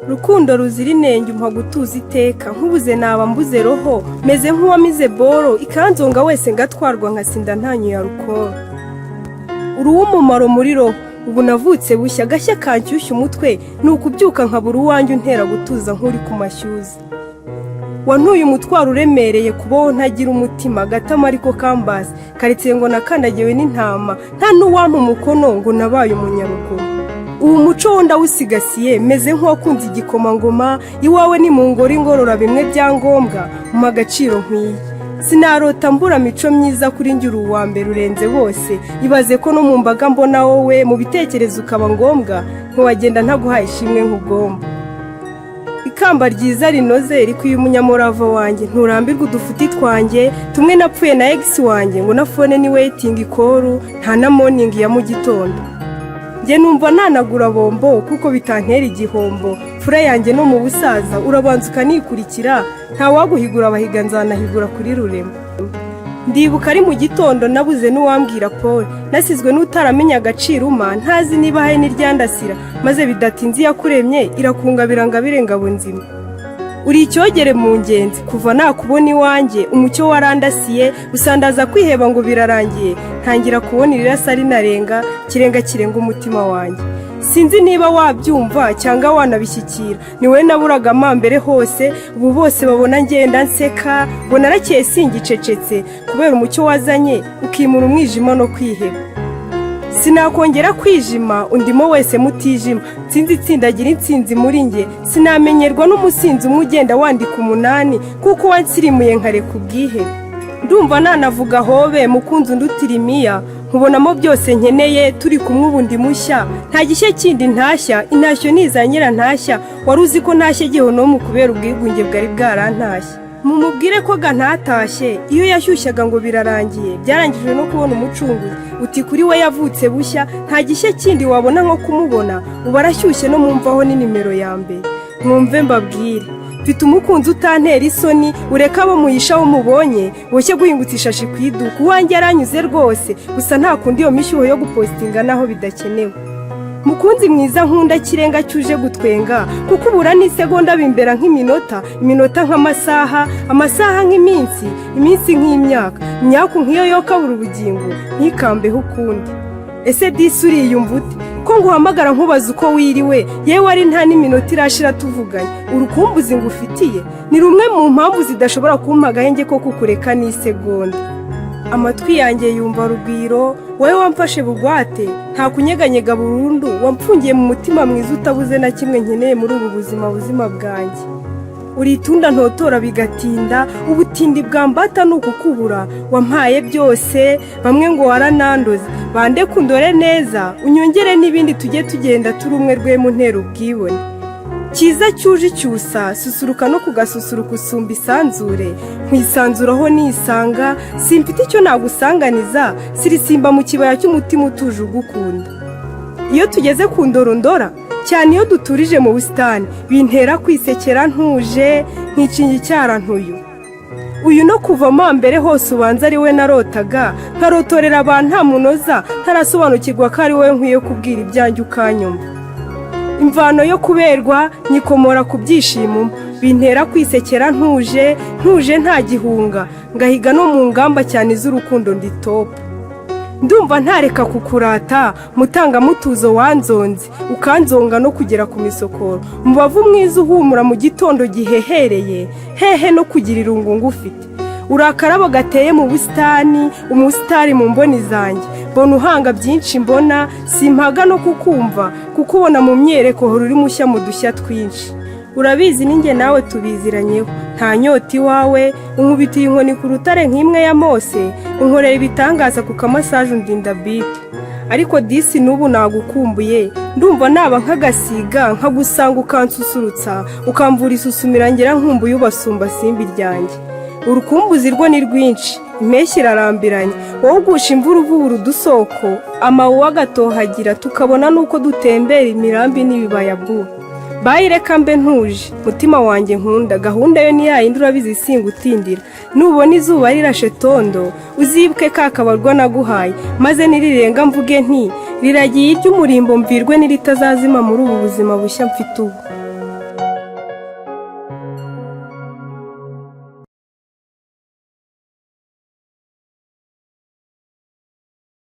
Rukundo ruzira inenge umpa gutuza iteka, nkubuze naba mbuze roho, meze nk'uwamize boro, ikanzonga wese ngatwarwa nkasinda ntanyu ya rukoro. Uri uw'umumaro muri roho, ubu navutse bushya, gashya kanshyushya umutwe, ni ukubyuka nkabura uwanjye untera gutuza nk'uri ku mashyuza. Wantuye umutwaro uremereye kubaho ntagira umutima, gatama ariko kambazi, karitsiye ngo nakandagiwe n'intama, nta n'uwampa umukono ngo nabaye umunyaruguru. Ubu muco wo ndawusigasiye, meze nk'uwakunze igikomangoma, iwawe ni mu ngoro ingorora bimwe byangombwa, mu agaciro nkwiye. Sinarota mbura mico myiza kuri njye uwa mbere urenze bose, ibaze ko no mu mbaga mbona wowe mu bitekerezo ukaba ngombwa, ntiwagenda ntaguhaye ishimwe nk'ugomba. Ikamba ryiza rinoze rikwiye umunyamurava wanjye, nturambirwa udufuti twanjye, tumwe napfuye na ex wanjye, ngo na phone ni waiting call, nta na morning ya mu gitondo. Nge numva nanagura bombo kuko bitantera igihombo, fura yanjye no mu busaza urabanza ukanikurikira, nta waguhigura abahiga nzanahigura kuri rurema. Ndibuka ari mu gitondo nabuze n'uwambwira Paul, nasizwe n'utaramenya agaciro uma, ntazi niba hari n'iryandasira, maze bidatinze yakuremye irakungabira ngabire ngabo nzima. Uri icyogere mu ngenzi, kuva nakubona iwanjye umucyo warandasiye, usandaza kwiheba ngo birarangiye, ntangira kubona irirasa rinarenga, kirenga umutima wanjye. Sinzi niba wabyumva cyangwa wanabishyikira, ni we naburaga amambere hose, ubu bose babona ngenda nseka, ngo narakeye singicecetse, kubera umucyo wazanye ukimura umwijima no kwiheba. Sinakongera kwijima undimo wese mutijima, nsinzi itsindagira intsinzi muri nge, sinamenyerwa n'umusinzi umwe ugenda wandika 8, kuko wansirimuye nkareka ubwihebe. Ndumva nanavuga hobe mukunzi undutirimiya, nkubonamo byose nkeneye, turi kumwe ubundi mushya, nta gishya kindi ntashya, intashyo nizanyira ntashya, wari uzi ko ntashye gihono mu kubera ubwigunge bwari bwarantashye. Mumubwire ko ntatashye, iyo yashyushyaga ngo birarangiye, byarangijwe no kubona umucunguzi, uti kuri we yavutse bushya, nta gishya kindi wabona nko kumubona, ubu arashyushye no mumvaho ni nimero ya mbere. Mwumve mbabwire, mfite umukunzi utantera isoni, ureka abo muyishaho mubonye, boshye guhingutsa ishashi ku iduka, uwanjye aranyuze rwose, gusa nta kundi iyo mishyuho yo gupostinga naho bidakenewe. Mukunzi mwiza nkunda kirenga cyuje gutwenga, kuko ubura n'isegonda bimbera nk'iminota, iminota nk'amasaha, amasaha nk'iminsi, iminsi nk'imyaka, imyaka nk'iyo yo kabura ubugingo, ntikambeho ukundi. Ese disi uriyumva ute? Ko nguhamagara nkubaza uko wiriwe, yewe ari nta n'iminota irashira tuvuganye, urukumbuzi ngufitiye ni rumwe mu mpamvu zidashobora kumpa agahenge ko kukureka n'isegonda. Amatwi yanjye yumva rugwiro, wowe wamfashe bugwate, nta kunyeganyega burundu, wampfungiye mu mutima mwiza utabuze na kimwe nkeneye muri ubu buzima bwanjye. Uritunda ntotora bigatinda, ubutindi bwambata n'ukukubura, wampaye byose, bamwe ngo waranandoze, bande kundore neza, unyongere n'ibindi tujye tugenda turi umwe rwe mu ntero ubwibone. Kiza cyuje cyusa, susuruka no kugasusuruka usumba isanzure, nkwisanzuraho nisanga, simfite icyo nagusanganiza, sirisimba mu kibaya cy'umutima utuje ugukunda. Iyo tugeze ku ndorondora, cyane iyo duturije mu busitani, bintera kwisekera ntuje, nkicinga icyarantuyo. Uyu no kuvamo mbere hose ubanza ari we narotaga, nkarotorera abantu nta munoza, ntarasobanukirwa ko ari wowe nkwiye kubwira ibyanjye ukanyumva. Imvano yo kuberwa nyikomora ku byishimo, bintera kwisekera ntuje nta gihunga, ngahiga no mu ngamba cyane z'urukundo ndi top. Ndumva ntareka kukurata, mutanga mutuzo wanzonze, ukanzonga no kugera ku misokoro, mubavu mwiza uhumura mu gitondo gihehereye, hehe no kugira irungu ngufite. Urakarabo gateye mu busitani, umusitari mu mboni zanjye, mbona uhanga byinshi mbona, simpaga no kukumva, kukubona mu myereko uri mushya mu dushya twinshi. Urabizi ninjye nawe tubiziranyeho, nta nyota iwawe, unkubitiye inkoni ku rutare nk'imwe ya Mose, unkorera ibitangaza ku kamasaje undinda beat. Ariko disi n'ubu nagukumbuye, ndumva naba nk'agasiga, nkagusanga ukansusurutsa, ukamvura isusumira ngera nkumbuye ubasumba simbi ryanjye. Urukumbuzi rwo ni rwinshi, impeshyi irarambiranye, wowe ugusha imvura uvubura udusoko, amawuwa agatohagira, tukabona nuko dutembera imirambi n'ibibaya bw'ubu. Bayireka mbe ntuje, mutima wanjye nkunda, gahunda yo ni yayindi urabizi singutindira, nubona izuba rirashe tondo, uzibuke kakabarwa naguhaye, maze nirirenga mvuge nti, riragiye iry'umurimbo mvirwe n'iritazazima muri ubu buzima bushya mfite ubu.